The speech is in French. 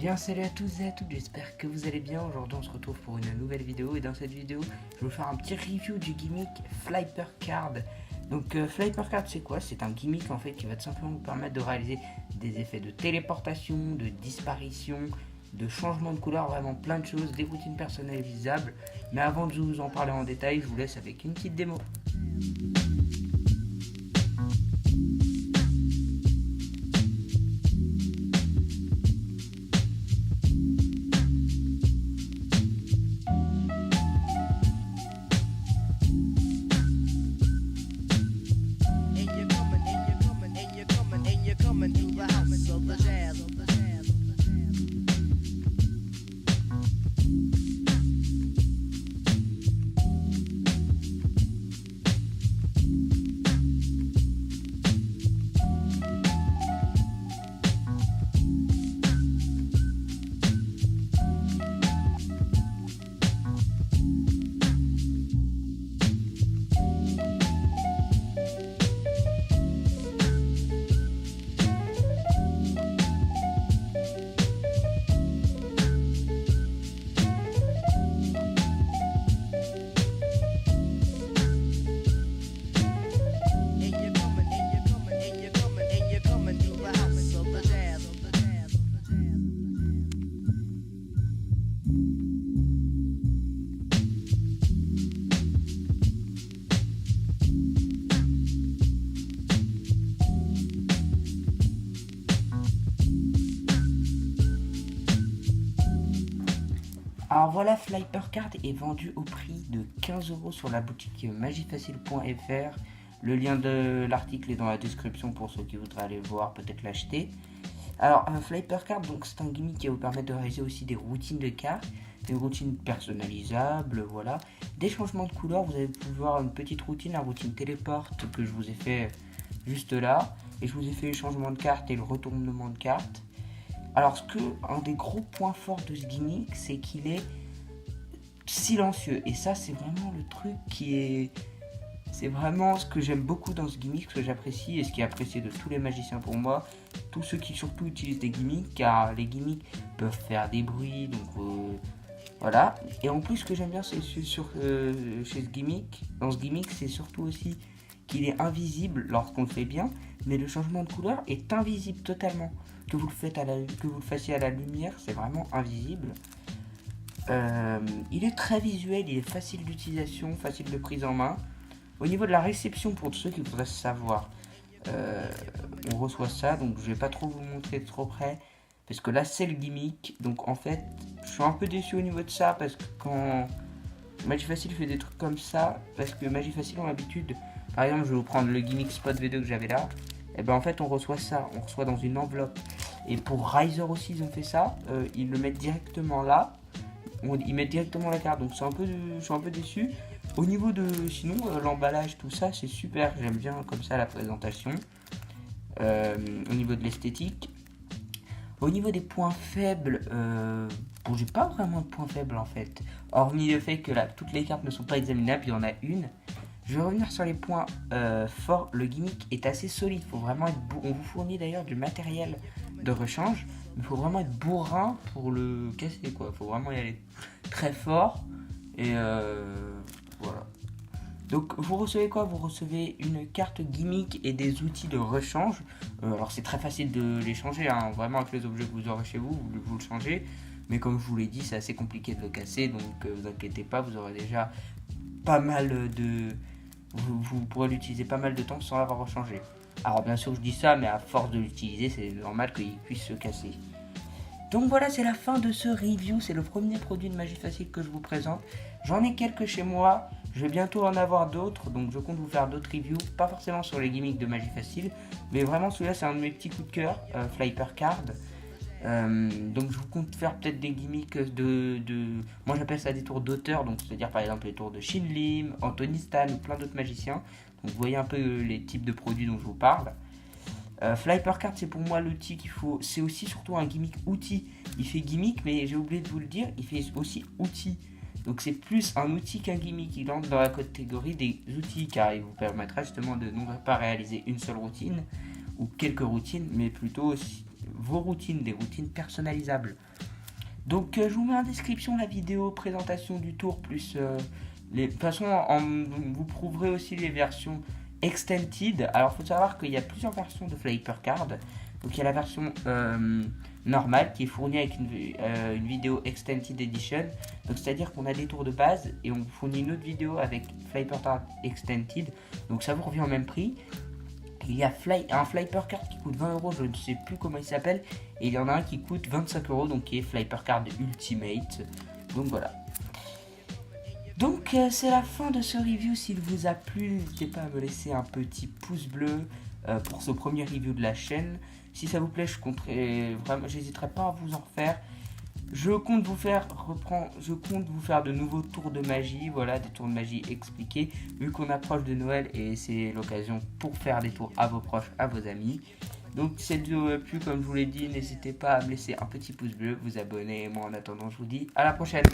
Bien salut à tous et à toutes, j'espère que vous allez bien. Aujourd'hui on se retrouve pour une nouvelle vidéo et dans cette vidéo je vais vous faire un petit review du gimmick Flyper Card. Donc Flyper Card c'est quoi? C'est un gimmick en fait qui va tout simplement vous permettre de réaliser des effets de téléportation, de disparition, de changement de couleur, vraiment plein de choses, des routines personnalisables. Mais avant de vous en parler en détail, je vous laisse avec une petite démo. Alors voilà, Flyper Card est vendu au prix de 15€ sur la boutique magifacile.fr. Le lien de l'article est dans la description pour ceux qui voudraient aller voir, peut-être l'acheter. Alors Flyper Card, donc c'est un gimmick qui va vous permettre de réaliser aussi des routines de cartes, des routines personnalisables, voilà. Des changements de couleur, vous allez pouvoir une petite routine, la routine téléporte que je vous ai fait juste là. Et je vous ai fait le changement de carte et le retournement de carte. Alors, un des gros points forts de ce gimmick, c'est qu'il est silencieux. Et ça, c'est vraiment le truc c'est vraiment ce que j'aime beaucoup dans ce gimmick, ce que j'apprécie et ce qui est apprécié de tous les magiciens pour moi. Tous ceux qui surtout utilisent des gimmicks, car les gimmicks peuvent faire des bruits, donc voilà. Et en plus, ce que j'aime bien chez ce gimmick, dans ce gimmick, c'est surtout aussi qu'il est invisible lorsqu'on le fait bien, mais le changement de couleur est invisible totalement. Que vous le fassiez à la lumière, c'est vraiment invisible. Il est très visuel, il est facile d'utilisation, facile de prise en main. Au niveau de la réception, pour ceux qui voudraient savoir, on reçoit ça, donc je vais pas trop vous montrer de trop près, parce que là c'est le gimmick. Donc en fait, je suis un peu déçu au niveau de ça, parce que quand Magifacile fait des trucs comme ça, parce que Magifacile ont l'habitude, par exemple je vais vous prendre le gimmick Spot V2 que j'avais là, et ben en fait on reçoit ça, on reçoit dans une enveloppe. Et pour Riser aussi ils ont fait ça, ils le mettent directement là, ils mettent directement la carte, donc je suis un peu déçu. Au niveau de, sinon l'emballage tout ça c'est super, j'aime bien comme ça la présentation, au niveau de l'esthétique. Au niveau des points faibles, bon j'ai pas vraiment de points faibles en fait, hormis le fait que là toutes les cartes ne sont pas examinables, il y en a une. Je vais revenir sur les points forts. Le gimmick est assez solide. Faut vraiment être on vous fournit d'ailleurs du matériel de rechange, mais il faut vraiment être bourrin pour le casser quoi. Faut vraiment y aller très fort et voilà. Donc vous recevez quoi? Vous recevez une carte gimmick et des outils de rechange. Alors c'est très facile de les changer, hein. Vraiment avec les objets que vous aurez chez vous, vous le changez. Mais comme je vous l'ai dit, c'est assez compliqué de le casser, donc vous inquiétez pas, vous aurez déjà pas mal de... Vous pourrez l'utiliser pas mal de temps sans l'avoir rechangé. Alors bien sûr je dis ça, mais à force de l'utiliser, c'est normal qu'il puisse se casser. Donc voilà, c'est la fin de ce review. C'est le premier produit de Magifacile que je vous présente. J'en ai quelques chez moi. Je vais bientôt en avoir d'autres. Donc je compte vous faire d'autres reviews. Pas forcément sur les gimmicks de Magifacile, mais vraiment celui-là c'est un de mes petits coups de cœur, Flyper Card. Donc je vous compte faire peut-être des gimmicks moi j'appelle ça des tours d'auteur, donc c'est à dire par exemple les tours de Shin Lim, Anthony Stan ou plein d'autres magiciens. Donc vous voyez un peu les types de produits dont je vous parle. Flyper Card c'est pour moi l'outil qu'il faut, c'est aussi surtout un gimmick outil. Il fait gimmick, mais j'ai oublié de vous le dire, il fait aussi outil. Donc c'est plus un outil qu'un gimmick, il entre dans la catégorie des outils car il vous permettra justement de non pas réaliser une seule routine ou quelques routines, mais plutôt vos routines, des routines personnalisables. Donc je vous mets en description la vidéo présentation du tour plus de toute façon vous trouverez aussi les versions extended. Alors il faut savoir qu'il y a plusieurs versions de Flyper Card. Donc il y a la version normale qui est fournie avec une vidéo extended edition. Donc c'est-à-dire qu'on a des tours de base et on vous fournit une autre vidéo avec Flyper Card extended. Donc ça vous revient au même prix. Il y a un Flyper Card qui coûte 20 euros, je ne sais plus comment il s'appelle. Et il y en a un qui coûte 25 euros, donc qui est Flyper Card Ultimate. Donc voilà. Donc c'est la fin de ce review. S'il vous a plu, n'hésitez pas à me laisser un petit pouce bleu pour ce premier review de la chaîne. Si ça vous plaît, j'hésiterai pas à vous en refaire. Je compte vous faire de nouveaux tours de magie, voilà, des tours de magie expliqués, vu qu'on approche de Noël et c'est l'occasion pour faire des tours à vos proches, à vos amis. Donc si cette vidéo vous a plu, comme je vous l'ai dit, n'hésitez pas à me laisser un petit pouce bleu, vous abonner, et moi en attendant je vous dis à la prochaine.